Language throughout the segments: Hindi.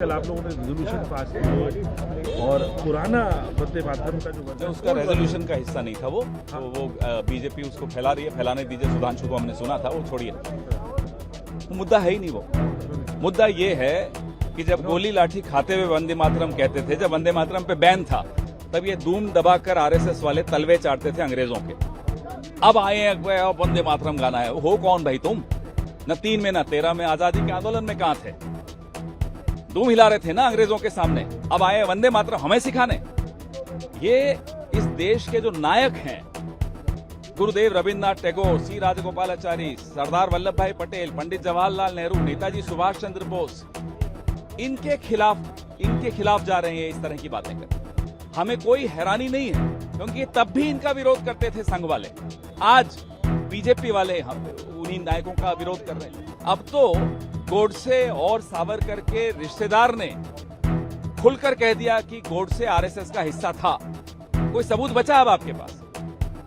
कल आप लोगों ने रेजोल्यूशन पास किया और पुराना वंदे मातरम का जो उसका रेजोल्यूशन का हिस्सा नहीं था वो। तो वो बीजेपी उसको फैला रही है, फैलाने दीजिए। सुधांशु को हमने सुना था, वो छोड़िए। मुद्दा है ही नहीं वो। मुद्दा ये है कि जब गोली लाठी खाते हुए वंदे मातरम कहते थे, जब वंदे मातरम पे बैन था, तब ये धूम दबाकर आरएसएस वाले तलवे चाटते थे अंग्रेजों के। अब आए हैं वंदे मातरम गाना है। हो कौन भाई तुम? न 3 में न 13 में आजादी के आंदोलन में कहां थे? धूम हिला रहे थे ना अंग्रेजों के सामने। अब आए वंदे मातरम हमें सिखाने। ये इस देश के जो नायक हैं, गुरुदेव रविन्द्रनाथ टैगोर, सी राजगोपालाचारी, सरदार वल्लभ भाई पटेल, पंडित जवाहरलाल नेहरू, नेताजी सुभाष चंद्र बोस, इनके खिलाफ जा रहे हैं इस तरह की बातें कर। हमें कोई हैरानी नहीं है, क्योंकि तब भी इनका विरोध करते थे संघ वाले। आज बीजेपी वाले हम उन्हीं नायकों का विरोध कर रहे हैं। अब तो गोडसे और सावरकर के रिश्तेदार ने खुलकर कह दिया कि गोडसे आरएसएस का हिस्सा था। कोई सबूत बचा अब आपके पास?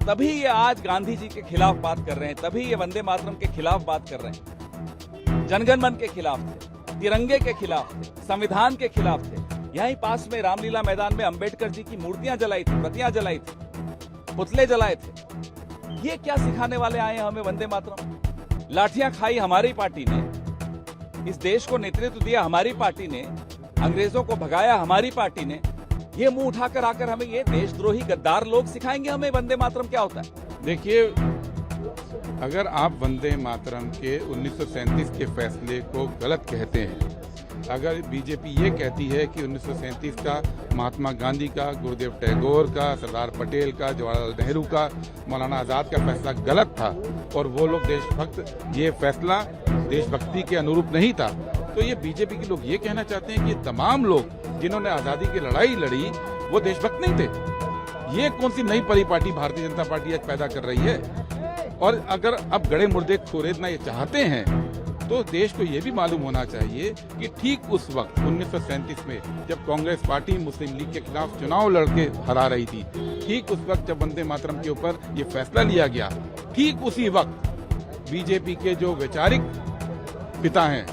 तभी ये आज गांधी जी के खिलाफ बात कर रहे हैं, तभी ये वंदे मातरम के खिलाफ बात कर रहे हैं। जनगण मन के खिलाफ थे, तिरंगे के खिलाफ थे, संविधान के खिलाफ थे। यहीं पास में रामलीला मैदान में अंबेडकर जी की मूर्तियां जलाई थी, प्रतियां जलाई थी, पुतले जलाए थे। ये क्या सिखाने वाले आए हैं हमें वंदे मातरम? लाठियां खाई हमारी पार्टी ने, इस देश को नेतृत्व दिया हमारी पार्टी ने, अंग्रेजों को भगाया हमारी पार्टी ने। ये मुंह उठाकर आकर हमें ये देशद्रोही गद्दार लोग सिखाएंगे हमें वंदे मातरम क्या होता है। देखिए, अगर आप वंदे मातरम के 1937 के फैसले को गलत कहते हैं, अगर बीजेपी ये कहती है कि 1937 का महात्मा गांधी का, गुरुदेव टैगोर का, सरदार पटेल का, जवाहरलाल नेहरू का, मौलाना आजाद का फैसला गलत था और वो लोग देशभक्त, ये फैसला देशभक्ति के अनुरूप नहीं था, तो ये बीजेपी के लोग ये कहना चाहते हैं कि तमाम लोग जिन्होंने आजादी की लड़ाई लड़ी वो देशभक्त नहीं थे। ये कौन सी नई परिपाटी भारतीय जनता पार्टी आज पैदा कर रही है? और अगर अब गड़े मुर्दे खोरेदना ये चाहते हैं तो देश को ये भी मालूम होना चाहिए कि ठीक उस वक्त 1937 में जब कांग्रेस पार्टी मुस्लिम लीग के खिलाफ चुनाव लड़के हरा रही थी, ठीक उस वक्त जब वंदे मातरम के ऊपर ये फैसला लिया गया, ठीक उसी वक्त बीजेपी के जो वैचारिक पिता हैं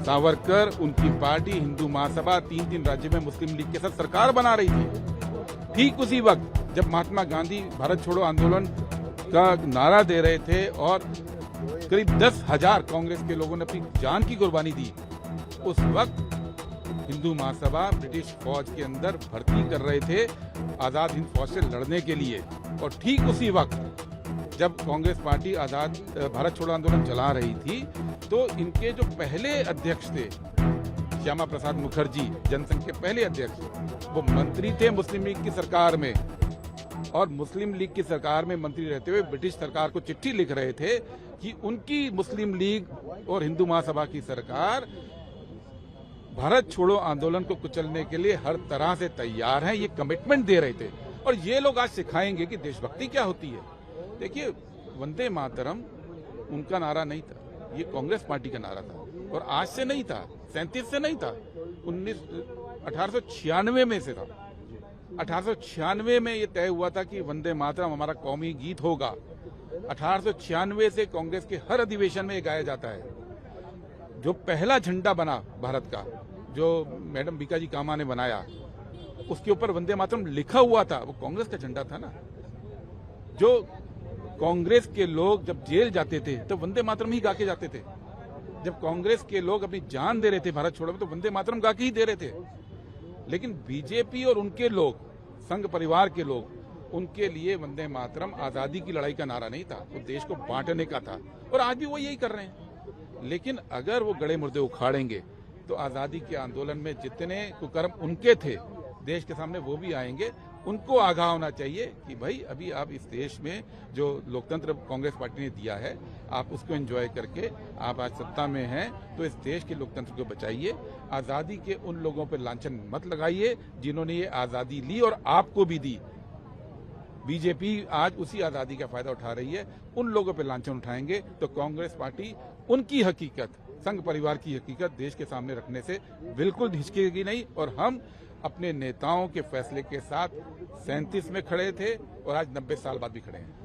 सावरकर, उनकी पार्टी हिंदू महासभा 3 राज्य में मुस्लिम लीग के साथ सरकार बना रही थी। ठीक उसी वक्त जब महात्मा गांधी भारत छोड़ो आंदोलन का नारा दे रहे थे और करीब 10,000 कांग्रेस के लोगों ने अपनी जान की कुर्बानी दी, उस वक्त हिंदू महासभा ब्रिटिश फौज के अंदर भर्ती कर रहे थे आजाद हिंद फौज से लड़ने के लिए। और ठीक उसी वक्त जब कांग्रेस पार्टी आजाद भारत छोड़ो आंदोलन चला रही थी, तो इनके जो पहले अध्यक्ष थे श्यामा प्रसाद मुखर्जी, जनसंघ के पहले अध्यक्ष, वो मंत्री थे मुस्लिम लीग की सरकार में, और मुस्लिम लीग की सरकार में मंत्री रहते हुए ब्रिटिश सरकार को चिट्ठी लिख रहे थे कि उनकी मुस्लिम लीग और हिंदू महासभा की सरकार भारत छोड़ो आंदोलन को कुचलने के लिए हर तरह से तैयार है, ये कमिटमेंट दे रहे थे। और ये लोग आज सिखाएंगे कि देशभक्ति क्या होती है। देखिए, वंदे मातरम उनका नारा नहीं था, ये कांग्रेस पार्टी का नारा था, और आज से नहीं था, 37 से नहीं था, 1896 में से था। 1896 में ये तय हुआ था कि वंदे मातरम हमारा कौमी गीत होगा। 1896 से कांग्रेस के हर अधिवेशन में ये गाया जाता है। जो पहला झंडा बना भारत का, जो मैडम बीकाजी कामा ने बनाया, उसके ऊपर वंदे मातरम लिखा हुआ था, वो कांग्रेस का झंडा था ना। जो कांग्रेस के लोग जब जेल जाते थे तो वंदे मातरम ही गा के जाते थे। जब कांग्रेस के लोग अपनी जान दे रहे थे भारत छोड़ो में, तो वंदे मातरम गा के ही दे रहे थे। लेकिन बीजेपी और उनके लोग, संघ परिवार के लोग, उनके लिए वंदे मातरम आजादी की लड़ाई का नारा नहीं था, वो देश को बांटने का था, और आज भी वो यही कर रहे हैं। लेकिन अगर वो गड़े मुर्दे उखाड़ेंगे तो आजादी के आंदोलन में जितने कुकर्म उनके थे देश के सामने वो भी आएंगे। उनको आगाह होना चाहिए कि भाई अभी आप इस देश में जो लोकतंत्र कांग्रेस पार्टी ने दिया है, आप उसको एंजॉय करके आप आज सत्ता में हैं, तो इस देश के लोकतंत्र को बचाइए। आजादी के उन लोगों पर लांछन मत लगाइए जिन्होंने ये आजादी ली और आपको भी दी। बीजेपी आज उसी आजादी का फायदा उठा रही है। उन लोगों पर लांछन उठाएंगे तो कांग्रेस पार्टी उनकी हकीकत, संघ परिवार की हकीकत देश के सामने रखने से बिल्कुल हिचकेगी नहीं। और हम अपने नेताओं के फैसले के साथ 37 में खड़े थे और आज 90 साल बाद भी खड़े हैं।